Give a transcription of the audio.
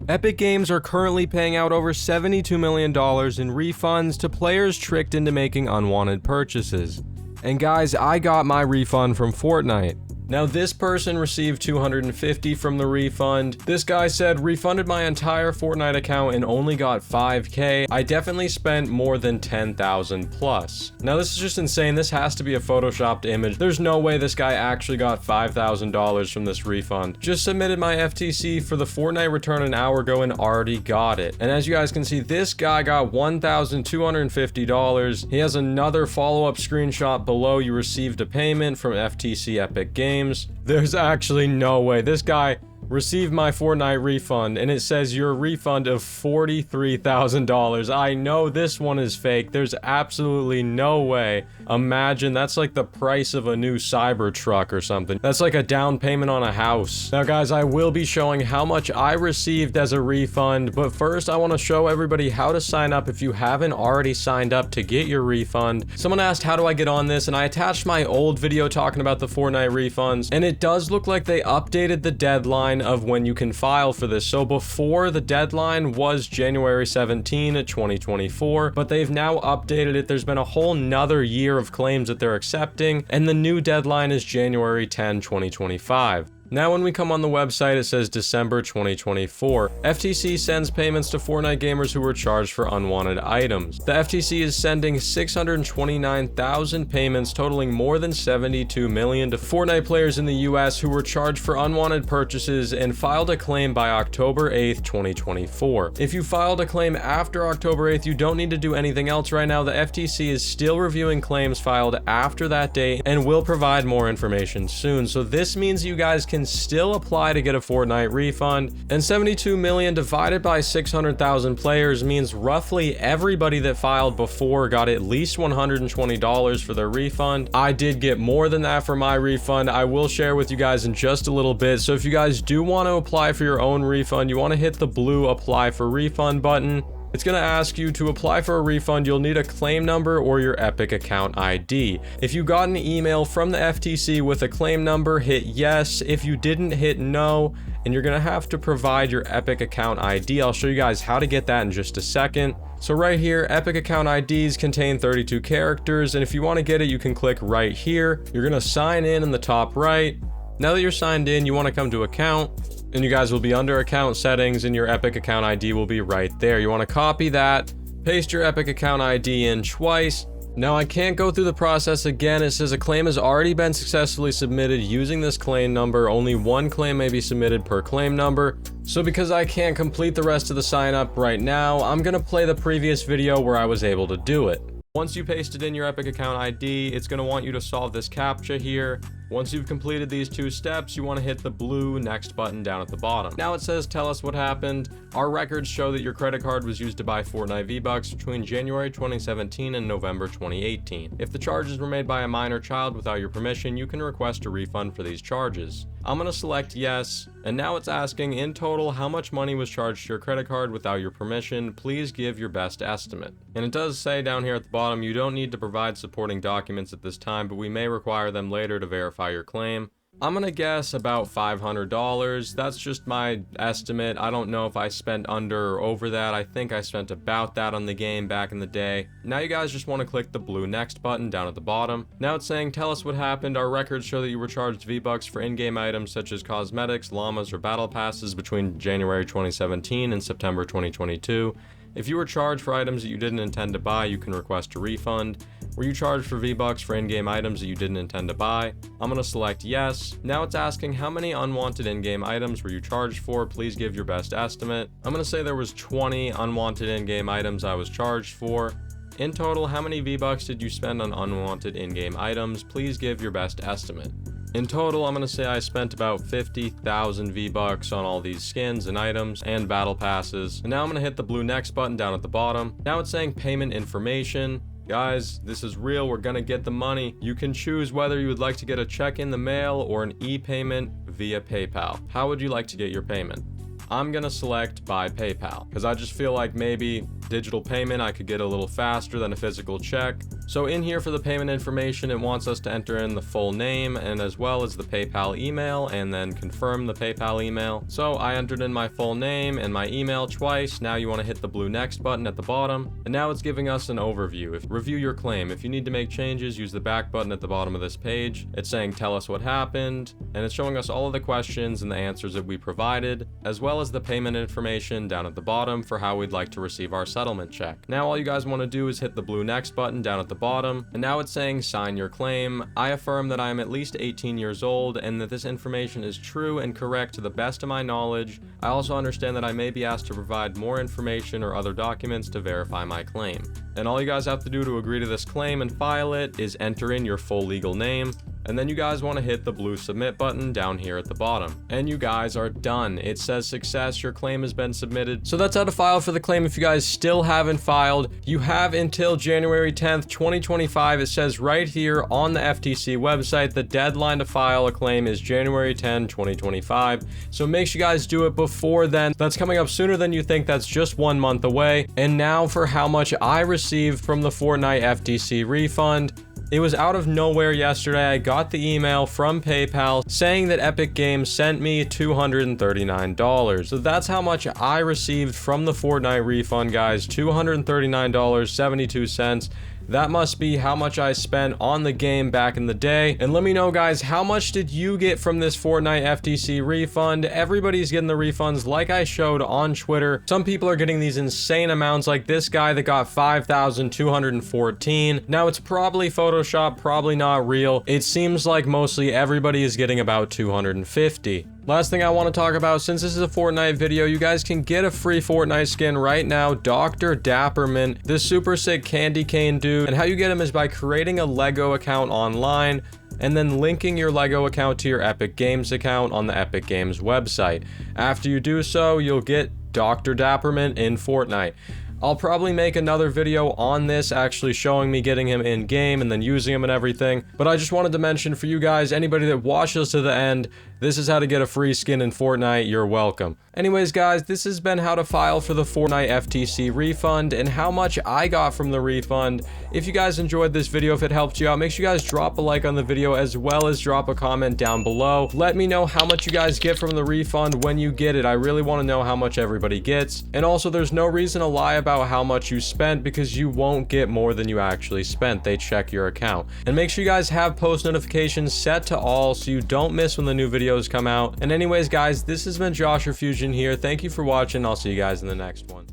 Epic Games are currently paying out over $72 million in refunds to players tricked into making unwanted purchases. And guys, I got my refund from Fortnite. Now this person received $250 from the refund. This guy said, refunded my entire Fortnite account and only got $5K. I definitely spent more than $10,000 plus. Now this is just insane. This has to be a photoshopped image. There's no way this guy actually got $5,000 from this refund. Just submitted my FTC for the Fortnite return an hour ago and already got it. And as you guys can see, this guy got $1,250. He has another follow-up screenshot below. You received a payment from FTC Epic Games. There's actually no way. This guy received my Fortnite refund and it says your refund of $43,000. I know this one is fake. There's absolutely no way. Imagine, that's like the price of a new Cybertruck or something. That's like a down payment on a house. Now guys, I will be showing how much I received as a refund, but first I want to show everybody how to sign up if you haven't already signed up to get your refund. Someone asked, how do I get on this? And I attached my old video talking about the Fortnite refunds, and it does look like they updated the deadline of when you can file for this. So before, the deadline was January 17, 2024, but they've now updated it. There's been a whole nother year of claims that they're accepting, and the new deadline is January 10, 2025. Now when we come on the website, it says December 2024. FTC sends payments to Fortnite gamers who were charged for unwanted items. The FTC is sending 629,000 payments totaling more than $72 million to Fortnite players in the US who were charged for unwanted purchases and filed a claim by October 8th, 2024. If you filed a claim after October 8th, you don't need to do anything else right now. The FTC is still reviewing claims filed after that date and will provide more information soon. So this means you guys can still apply to get a Fortnite refund, and 72 million divided by 600,000 players means roughly everybody that filed before got at least $120 for their refund. I did get more than that for my refund. I will share with you guys in just a little bit. So if you guys do want to apply for your own refund, you want to hit the blue apply for refund button. It's going to ask you to apply for a refund. You'll need a claim number or your Epic account ID. If you got an email from the FTC with a claim number, hit yes. If you didn't, hit no, and you're going to have to provide your Epic account ID. I'll show you guys how to get that in just a second. So right here, Epic account IDs contain 32 characters, and if you want to get it, you can click right here. You're going to sign in the top right. Now that you're signed in, you want to come to account, and you guys will be under account settings, and your Epic account ID will be right there. You want to copy that, paste your Epic account ID in twice. Now I can't go through the process again. It says a claim has already been successfully submitted using this claim number. Only one claim may be submitted per claim number. So because I can't complete the rest of the sign up right now, I'm gonna play the previous video where I was able to do it. Once you pasted in your Epic account ID, it's going to want you to solve this CAPTCHA here. Once you've completed these two steps, you want to hit the blue next button down at the bottom. Now it says, tell us what happened. Our records show that your credit card was used to buy Fortnite V-Bucks between January 2017 and November 2018. If the charges were made by a minor child without your permission, you can request a refund for these charges. I'm going to select yes, and now it's asking, in total, how much money was charged to your credit card without your permission? Please give your best estimate. And it does say down here at the bottom, you don't need to provide supporting documents at this time, but we may require them later to verify your claim. I'm gonna guess about $500. That's just my estimate. I don't know if I spent under or over that. I think I spent about that on the game back in the day. Now you guys just want to click the blue next button down at the bottom. Now it's saying, tell us what happened. Our records show that you were charged V-Bucks for in-game items such as cosmetics, llamas, or battle passes between January 2017 and September 2022. If you were charged for items that you didn't intend to buy, you can request a refund. Were you charged for V-Bucks for in-game items that you didn't intend to buy? I'm going to select yes. Now it's asking, how many unwanted in-game items were you charged for? Please give your best estimate. I'm going to say there was 20 unwanted in-game items I was charged for. In total, how many V-Bucks did you spend on unwanted in-game items? Please give your best estimate. In total, I'm going to say I spent about 50,000 V-Bucks on all these skins and items and battle passes. And now I'm going to hit the blue next button down at the bottom. Now it's saying payment information. Guys, this is real. We're going to get the money. You can choose whether you would like to get a check in the mail or an e-payment via PayPal. How would you like to get your payment? I'm going to select by PayPal because I just feel like maybe digital payment, I could get a little faster than a physical check. So in here for the payment information, it wants us to enter in the full name and as well as the PayPal email and then confirm the PayPal email. So I entered in my full name and my email twice. Now you want to hit the blue next button at the bottom. And now it's giving us an overview. Review your claim. If you need to make changes, use the back button at the bottom of this page. It's saying tell us what happened, and it's showing us all of the questions and the answers that we provided, as well as the payment information down at the bottom for how we'd like to receive our settlement check. Now all you guys want to do is hit the blue next button down at the bottom, and now it's saying sign your claim. I affirm that I am at least 18 years old and that this information is true and correct to the best of my knowledge. I also understand that I may be asked to provide more information or other documents to verify my claim. And all you guys have to do to agree to this claim and file it is enter in your full legal name, and then you guys want to hit the blue submit button down here at the bottom. And you guys are done. It says success, your claim has been submitted. So that's how to file for the claim. If you guys still haven't filed, you have until January 10th, 2025. It says right here on the FTC website, the deadline to file a claim is January 10, 2025. So make sure you guys do it before then. That's coming up sooner than you think. That's just 1 month away. And now for how much I received from the Fortnite FTC refund. It was out of nowhere yesterday. I got the email from PayPal saying that Epic Games sent me $239. So that's how much I received from the Fortnite refund, guys. $239.72. That must be how much I spent on the game back in the day. And let me know, guys, how much did you get from this Fortnite FTC refund? Everybody's getting the refunds like I showed on Twitter. Some people are getting these insane amounts, like this guy that got 5,214. Now, it's probably Photoshop, probably not real. It seems like mostly everybody is getting about 250. Last thing I want to talk about, since this is a Fortnite video, you guys can get a free Fortnite skin right now. Dr. Dapperman, this super sick candy cane dude. And how you get him is by creating a Lego account online and then linking your Lego account to your Epic Games account on the Epic Games website. After you do so, you'll get Dr. Dapperman in Fortnite. I'll probably make another video on this, actually showing me getting him in game and then using him and everything. But I just wanted to mention for you guys, anybody that watches to the end, this is how to get a free skin in Fortnite. You're welcome. Anyways, guys, this has been how to file for the Fortnite FTC refund and how much I got from the refund. If you guys enjoyed this video, if it helped you out, make sure you guys drop a like on the video as well as drop a comment down below. Let me know how much you guys get from the refund when you get it. I really want to know how much everybody gets. And also, there's no reason to lie about how much you spent because you won't get more than you actually spent. They check your account. And make sure you guys have post notifications set to all so you don't miss when the new videos come out. And anyways, guys, this has been Josh or Fusion here. Thank you for watching. I'll see you guys in the next one.